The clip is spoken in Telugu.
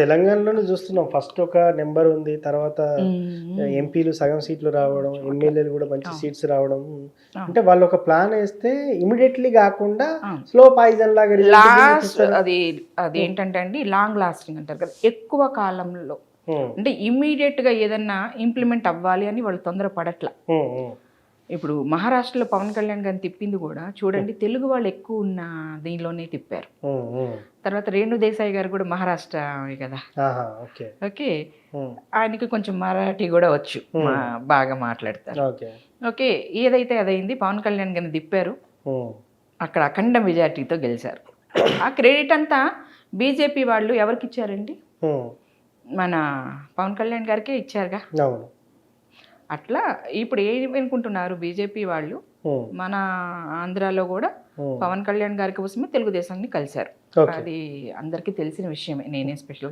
తెలంగాణలోనే చూస్తున్నాం. ఫస్ట్ ఒక నెంబర్ ఉంది. తర్వాత ఎంపీలు సగం సీట్లు రావడం, ఎమ్మెల్యేలు కూడా మంచి సీట్స్ రావడం. అంటే వాళ్ళు ఒక ప్లాన్ వేస్తే ఇమీడియట్లీ కాకుండా స్లో పాయిజన్ లాగా అదేంటంటే అండి లాంగ్ లాస్టింగ్ అంటారు కదా, ఎక్కువ కాలంలో అంటే ఇమ్మీడియట్ గా ఏదన్నా ఇంప్లిమెంట్ అవ్వాలి అని వాళ్ళు తొందర పడట్ల. ఇప్పుడు మహారాష్ట్రలో పవన్ కళ్యాణ్ గారిని తిప్పింది కూడా చూడండి, తెలుగు వాళ్ళు ఎక్కువ ఉన్న దీనిలోనే తిప్పారు. తర్వాత రేణు దేశాయ్ గారు కూడా మహారాష్ట్ర కదా, ఓకే, ఆయనకి కొంచెం మరాఠీ కూడా వచ్చు, బాగా మాట్లాడతారు. ఓకే, ఏదైతే అదైంది, పవన్ కళ్యాణ్ గారిని తిప్పారు, అక్కడ అఖండ మెజార్టీతో గెలిచారు. ఆ క్రెడిట్ అంతా బీజేపీ వాళ్ళు ఎవరికి ఇచ్చారండి? మన పవన్ కళ్యాణ్ గారికే ఇచ్చారుగా. అట్లా ఇప్పుడు ఏమనుకుంటున్నారు బీజేపీ వాళ్ళు, మన ఆంధ్రాలో కూడా పవన్ కళ్యాణ్ గారి కోసమే తెలుగుదేశాన్ని కలిశారు. అది అందరికీ తెలిసిన విషయమే, నేనే స్పెషల్గా